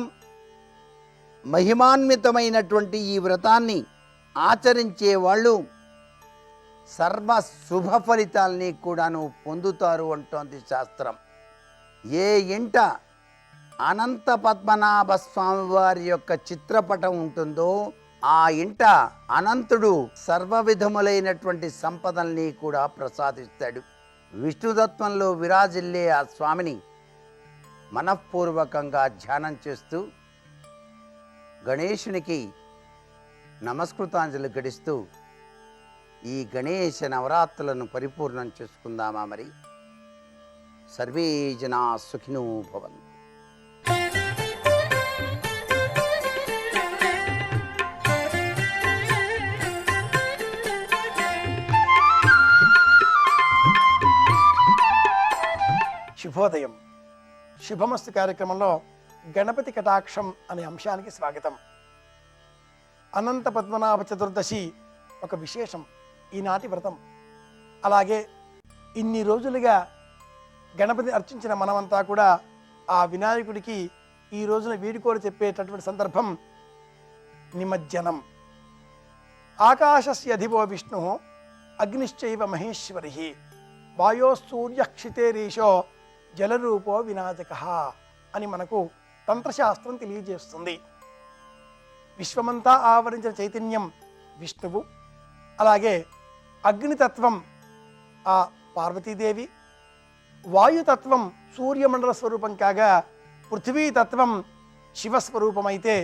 మహిమాన్వితమైనటువంటి ఈ వ్రతాన్ని ఆచరించే వాళ్ళు సర్వ శుభ ఫలితాల్ని కూడాను పొందుతారు అంటోంది శాస్త్రం. ఏ ఇంట అనంత పద్మనాభ స్వామి వారి యొక్క చిత్రపటం ఉంటుందో ఆ ఇంట అనంతుడు సర్వ విధములైనటువంటి సంపదల్ని కూడా ప్రసాదిస్తాడు. విష్ణుతత్వంలో విరాజిల్లే ఆ స్వామిని మనఃపూర్వకంగా ధ్యానం చేస్తూ గణేశునికి నమస్కృతాంజలి గడిస్తూ ఈ గణేశ నవరాత్రులను పరిపూర్ణం చేసుకుందామా? మరి సర్వే జనా సుఖినో భవంతు. శుభోదయం. శుభమస్తు కార్యక్రమంలో గణపతి కటాక్షం అనే అంశానికి స్వాగతం. అనంత పద్మనాభ చతుర్దశి ఒక విశేషం, ఈనాటి వ్రతం. అలాగే ఇన్ని రోజులుగా గణపతిని అర్చించిన మనమంతా కూడా ఆ వినాయకుడికి ఈ రోజున వీడుకోలు చెప్పేటటువంటి సందర్భం నిమజ్జనం. ఆకాశస్య అధిపో విష్ణు అగ్నిశ్చైవ మహేశ్వరి వాయోసూర్యక్షితేరీశో జలరూపో వినాయక అని మనకు తంత్రశాస్త్రం తెలియజేస్తుంది. విశ్వమంతా ఆవరించిన చైతన్యం విష్ణువు, అలాగే అగ్నితత్వం ఆ పార్వతీదేవి, వాయుతత్వం సూర్యమండల స్వరూపం కాగా పృథ్వీతత్వం శివస్వరూపమైతే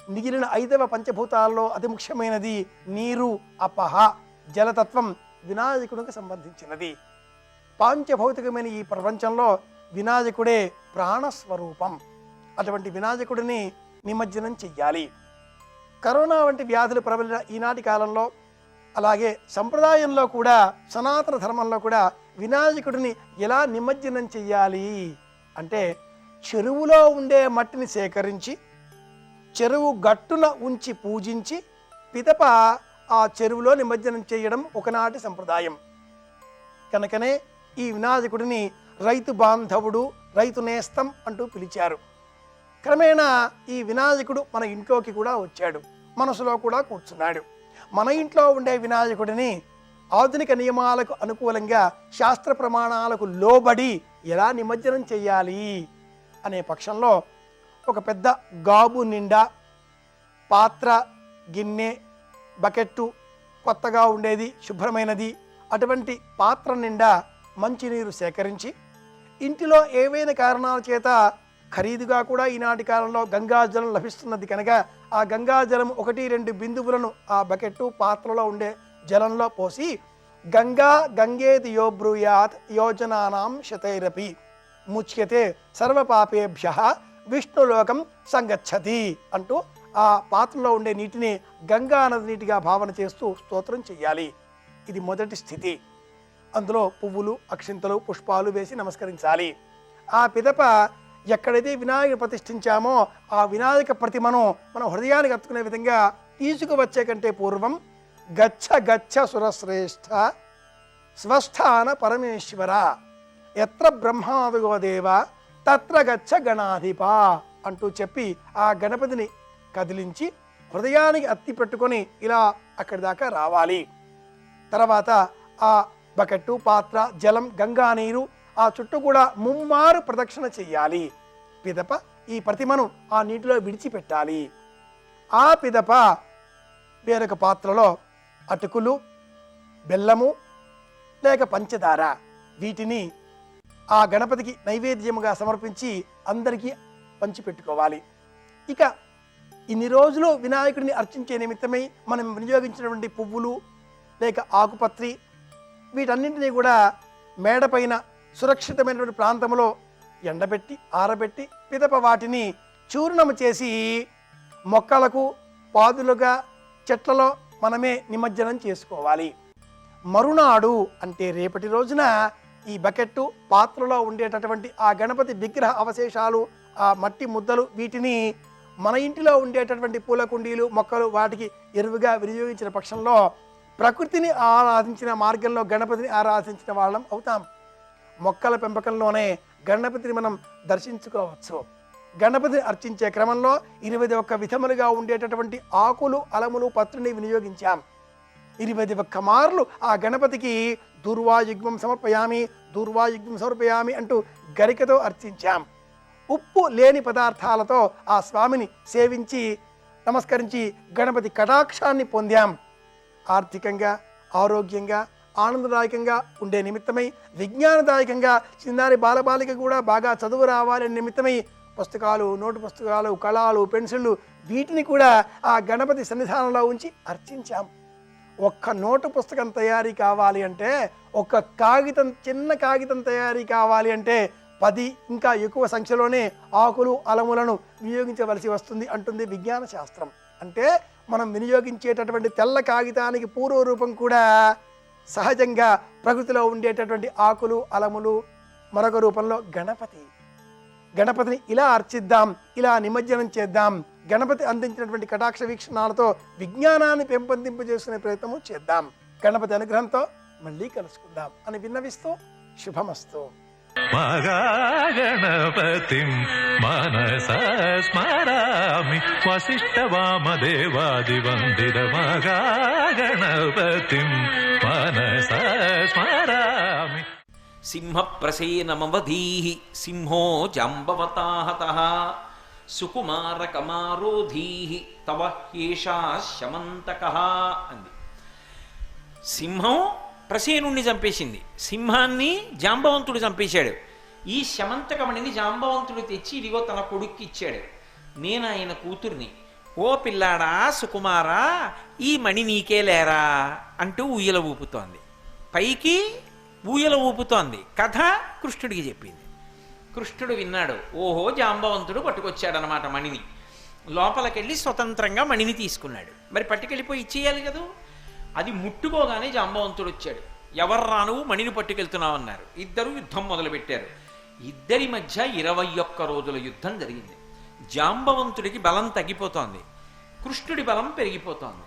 మిగిలిన 5వ పంచభూతాల్లో అతి ముఖ్యమైనది నీరు, అపహ, జలతత్వం వినాయకుడికి సంబంధించినది. పాంచభౌతికమైన ఈ ప్రపంచంలో వినాయకుడే ప్రాణస్వరూపం. అటువంటి వినాయకుడిని నిమజ్జనం చెయ్యాలి. కరోనా వంటి వ్యాధులు ప్రబలిన ఈనాటి కాలంలో, అలాగే సంప్రదాయంలో కూడా, సనాతన ధర్మంలో కూడా వినాయకుడిని ఎలా నిమజ్జనం చెయ్యాలి అంటే, చెరువులో ఉండే మట్టిని సేకరించి చెరువు గట్టున ఉంచి పూజించి పిదప ఆ చెరువులో నిమజ్జనం చేయడం ఒకనాటి సంప్రదాయం. కనుకనే ఈ వినాయకుడిని రైతు బాంధవుడు, రైతు నేస్తం అంటూ పిలిచారు. క్రమేణా ఈ వినాయకుడు మన ఇంట్లోకి కూడా వచ్చాడు, మనసులో కూడా కూర్చున్నాడు. మన ఇంట్లో ఉండే వినాయకుడిని ఆధునిక నియమాలకు అనుకూలంగా, శాస్త్ర ప్రమాణాలకు లోబడి ఎలా నిమజ్జనం చెయ్యాలి అనే పక్షంలో ఒక పెద్ద గాబు నిండా పాత్ర, గిన్నె, బకెట్టు, కొత్తగా ఉండేది, శుభ్రమైనది, అటువంటి పాత్ర నిండా మంచినీరు సేకరించి, ఇంటిలో ఏవైనా కారణాల చేత ఖరీదుగా కూడా ఈనాటి కాలంలో గంగాజలం లభిస్తున్నది కనుక ఆ గంగాజలం 1-2 బిందువులను ఆ బకెట్టు, పాత్రలో ఉండే జలంలో పోసి గంగేతి యో బ్రూయాత్ యోజనానాం శతైరపి ముచ్యతే సర్వపాపేభ్యః విష్ణులోకం సంగచ్చతి అంటూ ఆ పాత్రలో ఉండే నీటిని గంగా నది నీటిగా భావన చేస్తూ స్తోత్రం చెయ్యాలి. ఇది మొదటి స్థితి. అందులో పువ్వులు, అక్షింతలు, పుష్పాలు వేసి నమస్కరించాలి. ఆ పిదప ఎక్కడైతే వినాయకుని ప్రతిష్ఠించామో ఆ వినాయక ప్రతిమను మన హృదయానికి హత్తుకునే విధంగా తీసుకువచ్చే కంటే పూర్వం గచ్చ గచ్చ సురశ్రేష్ఠ స్వస్థాన పరమేశ్వర ఎత్ర బ్రహ్మాదిగో దేవ తత్ర గచ్చ గణాధిప అంటూ చెప్పి ఆ గణపతిని కదిలించి హృదయానికి అత్తి పెట్టుకొని ఇలా అక్కడి దాకా రావాలి. తర్వాత ఆ బకెట్టు, పాత్ర, జలం, గంగా నీరు ఆ చుట్టూ కూడా ముమ్మారు ప్రదక్షిణ చెయ్యాలి. పిదప ఈ ప్రతిమను ఆ నీటిలో విడిచిపెట్టాలి. ఆ పిదప వేరొక పాత్రలో అటుకులు, బెల్లము లేక పంచదార వీటిని ఆ గణపతికి నైవేద్యముగా సమర్పించి అందరికీ పంచిపెట్టుకోవాలి. ఇక ఇన్ని రోజులు వినాయకుడిని అర్చించే నిమిత్తమై మనం వినియోగించినటువంటి పువ్వులు లేక ఆకుపత్రి వీటన్నింటినీ కూడా మేడపైన సురక్షితమైనటువంటి ప్రాంతంలో ఎండబెట్టి ఆరబెట్టి పిదప వాటిని చూర్ణము చేసి మొక్కలకు పాదులుగా చెట్లలో మనమే నిమజ్జనం చేసుకోవాలి. మరునాడు అంటే రేపటి రోజున ఈ బకెట్టు పాత్రలో ఉండేటటువంటి ఆ గణపతి విగ్రహ అవశేషాలు, ఆ మట్టి ముద్దలు, వీటిని మన ఇంటిలో ఉండేటటువంటి పూల కుండీలు, మొక్కలు వాటికి ఎరువుగా వినియోగించిన పక్షంలో ప్రకృతిని ఆరాధించిన మార్గంలో గణపతిని ఆరాధించిన వాళ్ళం అవుతాం. మొక్కల పెంపకంలోనే గణపతిని మనం దర్శించుకోవచ్చు. గణపతిని అర్చించే క్రమంలో 21 విధములుగా ఉండేటటువంటి ఆకులు, అలములు, పత్రిని వినియోగించాం. 21 మార్లు ఆ గణపతికి దూర్వాయుగ్మం సమర్పయామి, దూర్వాయుగ్మం సమర్పయామి అంటూ గరికతో అర్చించాం. ఉప్పు లేని పదార్థాలతో ఆ స్వామిని సేవించి నమస్కరించి గణపతి కటాక్షాన్ని పొందాం. ఆర్థికంగా, ఆరోగ్యంగా, ఆనందదాయకంగా ఉండే నిమిత్తమై, విజ్ఞానదాయకంగా చిన్నారి బాలబాలిక కూడా బాగా చదువు రావాలనే నిమిత్తమై పుస్తకాలు, నోటు పుస్తకాలు, కళాలు, పెన్సిళ్ళు వీటిని కూడా ఆ గణపతి సన్నిధానంలో ఉంచి అర్చించాం. ఒక్క నోటు పుస్తకం తయారీ కావాలి అంటే, ఒక్క కాగితం, చిన్న కాగితం తయారీ కావాలి అంటే 10 ఇంకా ఎక్కువ సంఖ్యలోనే ఆకులు, అలములను వినియోగించవలసి వస్తుంది అంటుంది విజ్ఞాన శాస్త్రం. అంటే మనం వినియోగించేటటువంటి తెల్ల కాగితానికి పూర్వ రూపం కూడా సహజంగా ప్రకృతిలో ఉండేటటువంటి ఆకులు, అలములు, మరొక రూపంలో గణపతి. గణపతిని ఇలా అర్చిద్దాం, ఇలా నిమజ్జనం చేద్దాం. గణపతి అందించినటువంటి కటాక్ష వీక్షణాలతో విజ్ఞానాన్ని పెంపొందింపజేసుకునే ప్రయత్నము చేద్దాం. గణపతి అనుగ్రహంతో మళ్ళీ కలుసుకుందాం అని విన్నవిస్తూ శుభమస్తు. గణపతిం మనసా స్మరామి వసిష్ఠవామదేవాదివందిత గణపతిం మనసా స్మరామి. సింహప్రసేనమవధీః సింహో జాంబవతాహతః సుకుమారకమారోధీః తవ హ్యేషా శమంతకః అంది. సింహం ప్రసేనుణ్ణి చంపేసింది, సింహాన్ని జాంబవంతుడు చంపేశాడు. ఈ శమంతకమణిని జాంబవంతుడు తెచ్చి ఇదిగో తన కొడుక్కి ఇచ్చాడు. నేను ఆయన కూతుర్ని, ఓ పిల్లాడా సుకుమారా, ఈ మణి నీకే లేరా అంటూ ఊయల ఊపుతోంది. పైకి ఊయల ఊపుతోంది. కథ కృష్ణుడికి చెప్పింది. కృష్ణుడు విన్నాడు. ఓహో, జాంబవంతుడు పట్టుకొచ్చాడనమాట మణిని. లోపలికెళ్ళి స్వతంత్రంగా మణిని తీసుకున్నాడు. మరి పట్టుకెళ్ళిపోయి ఇచ్చేయాలి కదా. అది ముట్టుకోగానే జాంబవంతుడు వచ్చాడు. ఎవర్రా నువ్వు, మణిని పట్టుకెళ్తున్నావు అన్నారు. ఇద్దరు యుద్ధం మొదలుపెట్టారు. ఇద్దరి మధ్య 21 రోజుల యుద్ధం జరిగింది. జాంబవంతుడికి బలం తగ్గిపోతోంది, కృష్ణుడి బలం పెరిగిపోతోంది.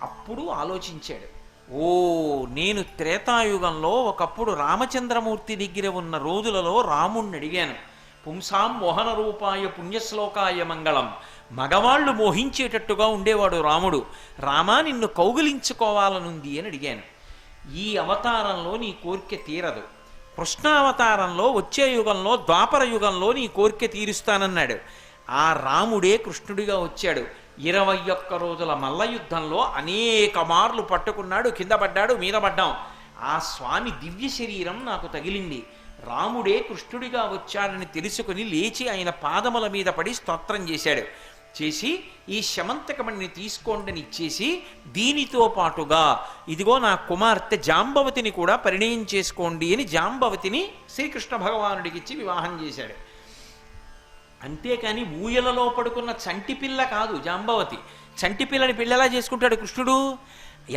అప్పుడు ఆలోచించాడు, ఓ నేను త్రేతాయుగంలో ఒకప్పుడు రామచంద్రమూర్తి దగ్గర ఉన్న రోజులలో రాముణ్ణి అడిగాను, పుంసాం మోహన రూపాయ పుణ్యశ్లోకాయ మంగళం, మగవాళ్ళు మోహించేటట్టుగా ఉండేవాడు రాముడు, రామా నిన్ను కౌగిలించుకోవాలనుంది అని అడిగాను. ఈ అవతారంలో నీ కోరిక తీరదు, కృష్ణావతారంలో వచ్చే యుగంలో ద్వాపర యుగంలో నీ కోరిక తీరుస్తానన్నాడు. ఆ రాముడే కృష్ణుడిగా వచ్చాడు. 21 రోజుల మల్ల యుద్ధంలో అనేక మార్లు పట్టుకున్నాడు, కింద పడ్డాడు, మీద పడ్డాం. ఆ స్వామి దివ్య శరీరం నాకు తగిలింది. రాముడే కృష్ణుడిగా వచ్చాడని తెలుసుకుని లేచి ఆయన పాదముల మీద పడి స్తోత్రం చేశాడు. చేసి ఈ శమంతకమణిని తీసుకోండని ఇచ్చేసి, దీనితో పాటుగా ఇదిగో నా కుమార్తె జాంబవతిని కూడా పరిణయం చేసుకోండి అని జాంబవతిని శ్రీకృష్ణ భగవానుడికి ఇచ్చి వివాహం చేశాడు. అంతేకాని ఊయలలో పడుకున్న చంటిపిల్ల కాదు జాంబవతి. చంటిపిల్లని పిల్లలా చేసుకుంటాడు కృష్ణుడు.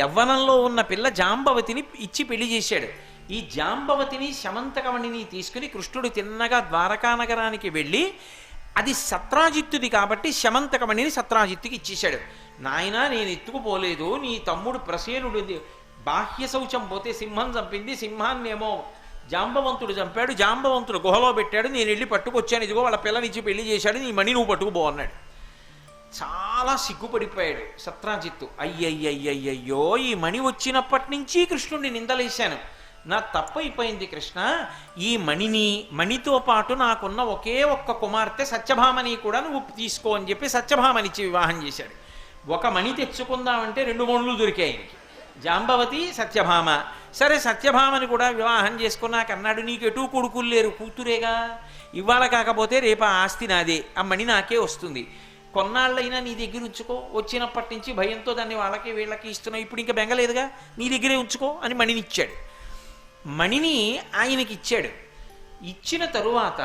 యవ్వనంలో ఉన్న పిల్ల జాంబవతిని ఇచ్చి పెళ్లి చేశాడు. ఈ జాంబవతిని శమంతకమణిని తీసుకుని కృష్ణుడు తిన్నగా ద్వారకా నగరానికి వెళ్ళి, అది సత్రాజిత్తుది కాబట్టి శమంతకమణిని సత్రాజిత్తుకి ఇచ్చేశాడు. నాయనా నేను ఎత్తుకుపోలేదు, నీ తమ్ముడు ప్రసేనుడు బాహ్య శౌచం పోతే సింహం చంపింది, సింహాన్నేమో జాంబవంతుడు చంపాడు, జాంబవంతుడు గుహలో పెట్టాడు, నేను వెళ్ళి పట్టుకొచ్చాను, ఇదిగో వాళ్ళ పిల్లనిచ్చి పెళ్లి చేశాడు, నీ మణి నువ్వు పట్టుకుపో అన్నాడు. చాలా సిగ్గుపడిపోయాడు సత్రాజిత్తు. అయ్యయ్యయ్యయ్యో, ఈ మణి వచ్చినప్పటి నుంచి కృష్ణుడిని నిందలేశాను, నా తప్పైపోయింది కృష్ణ. ఈ మణితో పాటు నాకున్న ఒకే ఒక్క కుమార్తె సత్యభామని కూడా నువ్వు తీసుకో అని చెప్పి సత్యభామనిచ్చి వివాహం చేశాడు. ఒక మణి తెచ్చుకుందామంటే 2 మణులు దొరికాయి ఆయనకి, జాంబవతి, సత్యభామ. సరే సత్యభామని కూడా వివాహం చేసుకున్నాక అన్నాడు, నీకు ఎటూ కొడుకులు లేరు, కూతురేగా, ఇవాళ కాకపోతే రేపు ఆ ఆస్తి నాదే, ఆ మణి నాకే వస్తుంది, కొన్నాళ్ళైనా నీ దగ్గర ఉంచుకో, వచ్చినప్పటి నుంచి భయంతో దాన్ని వాళ్ళకి వీళ్ళకి ఇస్తున్నావు, ఇప్పుడు ఇంకా బెంగలేదుగా, నీ దగ్గరే ఉంచుకో అని మణిని ఇచ్చాడు. మణిని ఆయనకి ఇచ్చాడు. ఇచ్చిన తరువాత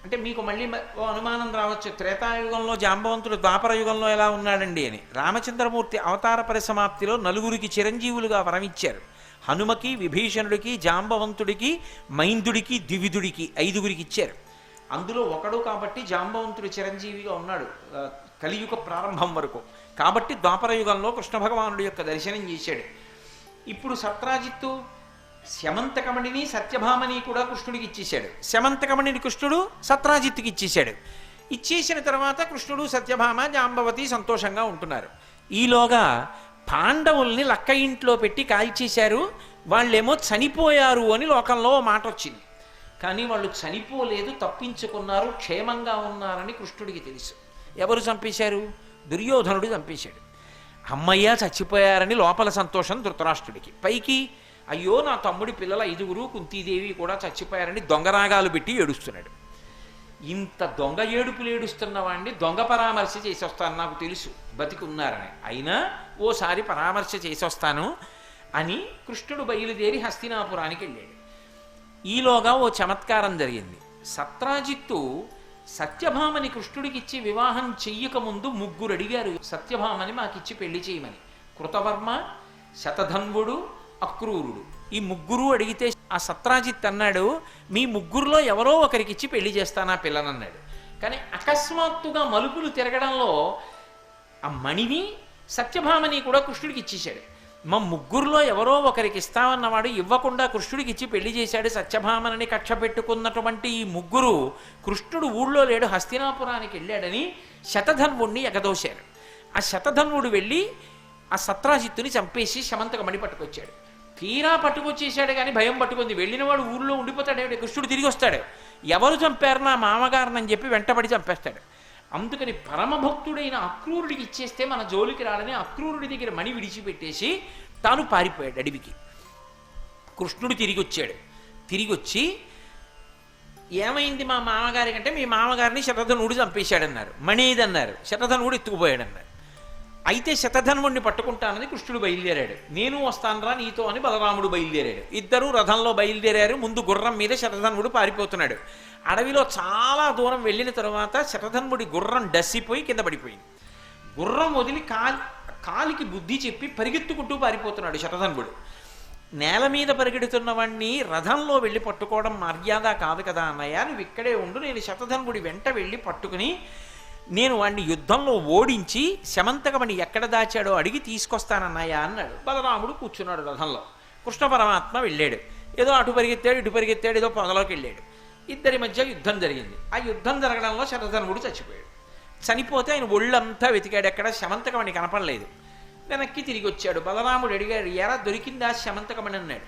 అంటే మీకు మళ్ళీ ఓ అనుమానం రావచ్చు, త్రేతాయుగంలో జాంబవంతుడు ద్వాపర యుగంలో ఎలా ఉన్నాడండి అని. రామచంద్రమూర్తి అవతార పరిసమాప్తిలో నలుగురికి చిరంజీవులుగా వరమిచ్చారు. హనుమకి, విభీషణుడికి, జాంబవంతుడికి, మైందుడికి, ద్వివిధుడికి 5గురికి ఇచ్చారు. అందులో ఒకడు కాబట్టి జాంబవంతుడు చిరంజీవిగా ఉన్నాడు కలియుగ ప్రారంభం వరకు. కాబట్టి ద్వాపర యుగంలో కృష్ణ భగవానుడి యొక్క దర్శనం చేశాడు. ఇప్పుడు సత్రాజిత్తు శమంతకమణిని, సత్యభామని కూడా కృష్ణుడికి ఇచ్చేశాడు. శమంతకమణిని కృష్ణుడు సత్రాజిత్తుకి ఇచ్చేశాడు. ఇచ్చేసిన తర్వాత కృష్ణుడు, సత్యభామ, జాంబవతి సంతోషంగా ఉంటున్నారు. ఈలోగా పాండవుల్ని లక్క ఇంట్లో పెట్టి కాల్చేశారు. వాళ్ళేమో చనిపోయారు అని లోకంలో మాట వచ్చింది. కానీ వాళ్ళు చనిపోలేదు, తప్పించుకున్నారు, క్షేమంగా ఉన్నారని కృష్ణుడికి తెలుసు. ఎవరు చంపేశారు? దుర్యోధనుడు చంపేశాడు. అమ్మయ్య చచ్చిపోయారని లోపల సంతోషం ధృతరాష్ట్రుడికి. పైకి అయ్యో నా తమ్ముడి పిల్లల 5గురు, కుంతీదేవి కూడా చచ్చిపోయారని దొంగరాగాలు పెట్టి ఏడుస్తున్నాడు. ఇంత దొంగ ఏడుపులు ఏడుస్తున్న వాడిని దొంగ పరామర్శ చేసి వస్తాను, నాకు తెలుసు బతికున్నారని. అయినా ఓసారి పరామర్శ చేసి వస్తాను అని కృష్ణుడు బయలుదేరి హస్తినాపురానికి వెళ్ళాడు. ఈలోగా ఓ చమత్కారం జరిగింది. సత్రాజిత్తు సత్యభామని కృష్ణుడికిచ్చి వివాహం చెయ్యకముందు 3 అడిగారు సత్యభామని మాకిచ్చి పెళ్లి చేయమని. కృతవర్మ, శతధన్వుడు, అక్రూరుడు. ఈ 3 అడిగితే ఆ సత్రాజిత్ అన్నాడు, మీ 3లో ఎవరో ఒకరికిచ్చి పెళ్లి చేస్తానా పిల్లనన్నాడు. కానీ అకస్మాత్తుగా మలుపులు తిరగడంలో ఆ మణిని, సత్యభామని కూడా కృష్ణుడికి ఇచ్చేశాడు. మా 3లో ఎవరో ఒకరికి ఇస్తామన్నవాడు ఇవ్వకుండా కృష్ణుడికి ఇచ్చి పెళ్లి చేశాడు. సత్యభామని కక్ష పెట్టుకున్నటువంటి ఈ 3 కృష్ణుడు ఊళ్ళో లేడు, హస్తినాపురానికి వెళ్ళాడని శతధన్వుణ్ణి ఎగదోశారు. ఆ శతధన్వుడు వెళ్ళి ఆ సత్రాజిత్తుని చంపేసి శమంతకమణి పట్టుకొచ్చాడు. తీరా పట్టుకొచ్చేసాడు కానీ భయం పట్టుకుంది. వెళ్ళినవాడు ఊళ్ళో ఉండిపోతాడు, కృష్ణుడు తిరిగి వస్తాడు. ఎవరు చంపారు? నా మామగారినని చెప్పి వెంటబడి చంపేస్తాడు. అందుకని పరమభక్తుడైన అక్రూరుడికి ఇచ్చేస్తే మన జోలికి రాడని అక్రూరుడి దగ్గర మణి విడిచిపెట్టేసి తాను పారిపోయాడు అడవికి. కృష్ణుడు తిరిగి వచ్చాడు. తిరిగి వచ్చి ఏమైంది మా మామగారి కంటే, మీ మామగారిని శతధనుడు చంపేశాడన్నారు. మణి ఏదన్నారు, శతధనుడు ఎత్తుకుపోయాడన్నారు. అయితే శతధన్వుడిని పట్టుకుంటానని కృష్ణుడు బయలుదేరాడు. నేను వస్తానరా నీతో అని బలరాముడు బయలుదేరాడు. ఇద్దరూ రథంలో బయలుదేరారు. ముందు గుర్రం మీద శతధన్వుడు పారిపోతున్నాడు. అడవిలో చాలా దూరం వెళ్ళిన తర్వాత శతధన్వుడి గుర్రం డస్సిపోయి కింద పడిపోయింది. గుర్రం వదిలి కాలికి బుద్ధి చెప్పి పరిగెత్తుకుంటూ పారిపోతున్నాడు శతధన్వుడు. నేల మీద పరిగెడుతున్న వాడిని రథంలో వెళ్ళి పట్టుకోవడం మర్యాద కాదు కదా అన్నయ్య, నువ్వు ఇక్కడే ఉండు, నేను శతధన్వుడి వెంట వెళ్ళి పట్టుకుని నేను వాడిని యుద్ధంలో ఓడించి శమంతకమణి ఎక్కడ దాచాడో అడిగి తీసుకొస్తానన్నయ్య అన్నాడు. బలరాముడు కూర్చున్నాడు రథంలో. కృష్ణ పరమాత్మ వెళ్ళాడు. ఏదో అటు పరిగెత్తాడు, ఇటు పరిగెత్తాడు, ఏదో పొదలోకి వెళ్ళాడు. ఇద్దరి మధ్య యుద్ధం జరిగింది. ఆ యుద్ధం జరగడంలో శతధన్వుడు చచ్చిపోయాడు. చనిపోతే ఆయన ఒళ్ళంతా వెతికాడు, ఎక్కడ శమంతకమణి కనపడలేదు. వెనక్కి తిరిగి వచ్చాడు. బలరాముడు అడిగాడు, ఎరా దొరికిందా శమంతకమణి అన్నాడు.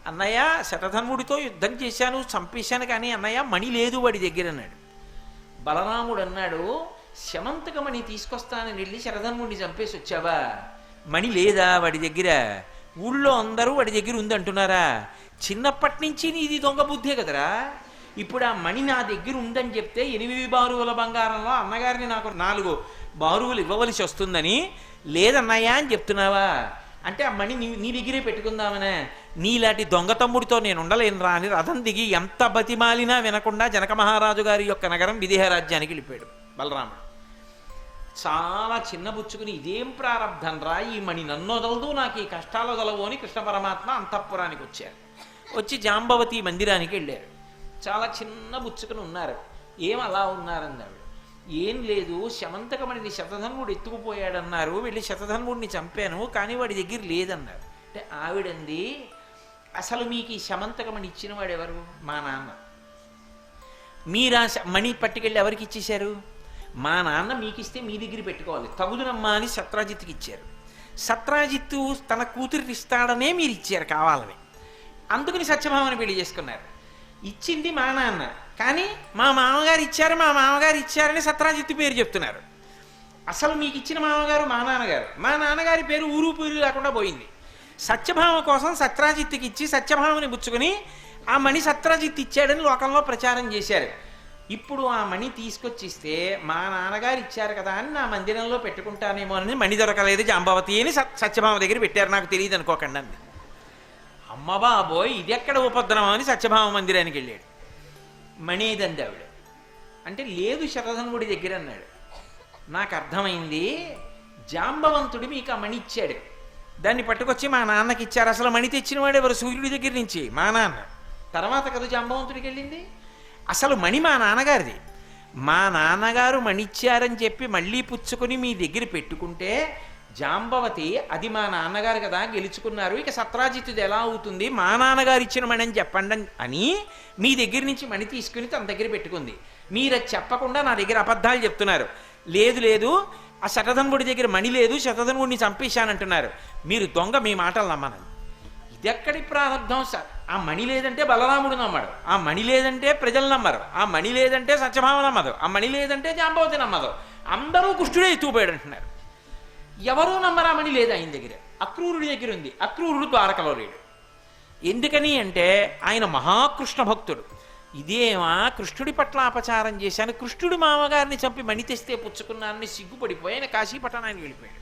అన్నయ్య శతధన్వుడితో యుద్ధం చేశాను, చంపేశాను, కానీ అన్నయ్య మణి లేదు వాడి దగ్గర అన్నాడు. బలరాముడు అన్నాడు, శమంతకమణి తీసుకొస్తానని వెళ్ళి శతధన్వుడిని చంపేసి వచ్చావా? మణి లేదా వాడి దగ్గర? ఊళ్ళో అందరూ వాడి దగ్గర ఉందంటున్నారా? చిన్నప్పటి నుంచి నీది దొంగ బుద్ధే కదరా. ఇప్పుడు ఆ మణి నా దగ్గర ఉందని చెప్తే 8 బారువుల బంగారంలో అన్నగారిని నాకు 4 బారువులు ఇవ్వవలసి వస్తుందని లేదన్నయ్యా అని చెప్తున్నావా? అంటే ఆ మణి నీ దగ్గరే పెట్టుకుందామనే. నీలాంటి దొంగ తమ్ముడితో నేను ఉండలేనురా అని రథం దిగి ఎంత బతిమాలినా వినకుండా జనక మహారాజు గారి యొక్క నగరం విదేహ రాజ్యానికి వెళ్ళిపోయాడు బలరాముడు. చాలా చిన్నబుచ్చుకుని ఇదేం ప్రారంధం రా, ఈ మణి నన్ను వదలదు, నాకు ఈ కష్టాలు వదలవు అని కృష్ణ పరమాత్మ అంతఃపురానికి వచ్చారు. వచ్చి జాంబవతి మందిరానికి వెళ్ళారు. చాలా చిన్న బుచ్చుకుని ఉన్నారు. ఏం అలా ఉన్నారన్నాడు. ఏం లేదు, శమంతకమణిని శతధన్వుడు ఎత్తుకుపోయాడన్నారు, వెళ్ళి శతధన్వుడిని చంపాను, కానీ వాడి దగ్గర లేదన్నారు. అంటే ఆవిడంది, అసలు మీకు ఈ శమంతకమణి ఇచ్చిన వాడు ఎవరు? మా నాన్న. మీరా మణి పట్టుకెళ్ళి ఎవరికి ఇచ్చేశారు? మా నాన్న మీకు ఇస్తే మీ దగ్గర పెట్టుకోవాలి, తగుదునమ్మా అని సత్రాజిత్తుకి ఇచ్చారు. సత్రాజిత్తు తన కూతురికి ఇస్తాడనే మీరు ఇచ్చారు కావాలని. అందుకని సత్యభామని పెళ్లి చేసుకున్నారు. ఇచ్చింది మా నాన్న, కానీ మా మామగారు ఇచ్చారు, మా మామగారు ఇచ్చారని సత్రాజిత్తు పేరు చెప్తున్నారు. అసలు మీకు ఇచ్చిన మామగారు మా నాన్నగారు. మా నాన్నగారి పేరు ఊరు పేరు లేకుండా పోయింది. సత్యభామ కోసం సత్రాజిత్తుకి ఇచ్చి సత్యభామని పుచ్చుకొని ఆ మణి సత్రాజిత్తు ఇచ్చాడని లోకంలో ప్రచారం చేశారు. ఇప్పుడు ఆ మణి తీసుకొచ్చిస్తే మా నాన్నగారు ఇచ్చారు కదా అని నా మందిరంలో పెట్టుకుంటానేమో అని మణి దొరకలేదు జాంబవతి అని సత్యభామ దగ్గర పెట్టారు, నాకు తెలియదు అనుకోకండి అంది. అమ్మ బాబోయ్ ఇది ఎక్కడ ఉపద్రవం అని సత్యభామ మందిరానికి వెళ్ళాడు. మణేదంది ఆవిడ. అంటే లేదు శతధన్వుడి దగ్గర అన్నాడు. నాకు అర్థమైంది, జాంబవంతుడు మీకు ఆ మణి ఇచ్చాడు, దాన్ని పట్టుకొచ్చి మా నాన్నకి ఇచ్చారు. అసలు మణి తెచ్చినవాడు ఎవరు? సూర్యుడి దగ్గర నుంచి మా నాన్న. తర్వాత కదా జాంబవంతుడికి వెళ్ళింది. అసలు మణి మా నాన్నగారిది. మా నాన్నగారు మణిచ్చారని చెప్పి మళ్ళీ పుచ్చుకొని మీ దగ్గర పెట్టుకుంటే జాంబవతి అది మా నాన్నగారు కదా గెలుచుకున్నారు, ఇక సత్రాజిత్తుది ఎలా అవుతుంది, మా నాన్నగారు ఇచ్చిన మణి అని చెప్పండి అని మీ దగ్గర నుంచి మణి తీసుకుని తన దగ్గర పెట్టుకుంది. మీరు అది చెప్పకుండా నా దగ్గర అబద్ధాలు చెప్తున్నారు. లేదు లేదు, ఆ శతధన్వుడి దగ్గర మణి లేదు, శతధన్వుడిని చంపేశానంటున్నారు. మీరు దొంగ, మీ మాటలు నమ్మను. ఇదెక్కడి ప్రారంభం సార్? ఆ మణి లేదంటే బలరాముడు నమ్మడు, ఆ మణి లేదంటే ప్రజలు నమ్మరు, ఆ మణి లేదంటే సత్యభామ నమ్మదు, ఆ మణి లేదంటే జాంబవతి నమ్మదు. అందరూ కుష్ఠుడే ఎత్తుకుపోయాడు అంటున్నారు. ఎవరూ నమ్మరు ఆ మణి లేదు ఆయన దగ్గర. అక్రూరుడి దగ్గర ఉంది, అక్రూరుడు ద్వారకలో లేడు. ఎందుకని అంటే ఆయన మహాకృష్ణ భక్తుడు. ఇదేమా కృష్ణుడి పట్ల అపచారం చేశాను, కృష్ణుడి మామగారిని చంపి మణి తెస్తే పుచ్చుకున్నానని సిగ్గుపడిపోయి ఆయన కాశీపట్టణానికి వెళ్ళిపోయాడు.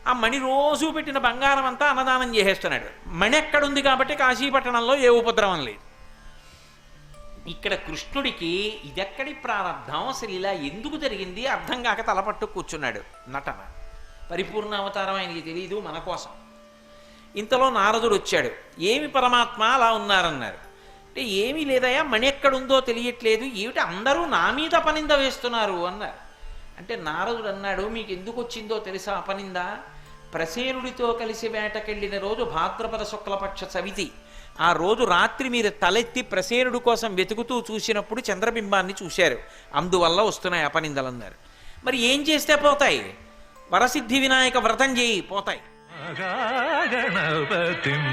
ఆ మణి రోజు పెట్టిన బంగారం అంతా అన్నదానం చేసేస్తున్నాడు. మణి ఎక్కడుంది కాబట్టి కాశీపట్టణంలో ఏ ఉపద్రవం లేదు. ఇక్కడ కృష్ణుడికి ఇదెక్కడి ప్రారంభం, అసలు ఇలా ఎందుకు జరిగింది అర్థం కాక తలపట్టు కూర్చున్నాడు. నటన పరిపూర్ణ అవతారం ఆయనకి తెలియదు, మన కోసం. ఇంతలో నారదుడు వచ్చాడు. ఏమి పరమాత్మ అలా ఉన్నారన్నారు. అంటే ఏమీ లేదయా, మణి ఎక్కడుందో తెలియట్లేదు, ఏమిటి అందరూ నా మీద అపనింద వేస్తున్నారు అన్నారు. అంటే నారదుడు అన్నాడు, మీకు ఎందుకు వచ్చిందో తెలుసా అపనింద? ప్రసేనుడితో కలిసి వేటకెళ్ళిన రోజు భాద్రపద శుక్లపక్ష చవితి. ఆ రోజు రాత్రి మీరు తలెత్తి ప్రసేనుడి కోసం వెతుకుతూ చూసినప్పుడు చంద్రబింబాన్ని చూశారు, అందువల్ల వస్తున్నాయి అపనిందలు అన్నారు. మరి ఏం చేస్తే పోతాయి? వరసిద్ధి వినాయక వ్రతం చేయి, పోతాయి. గణపతిం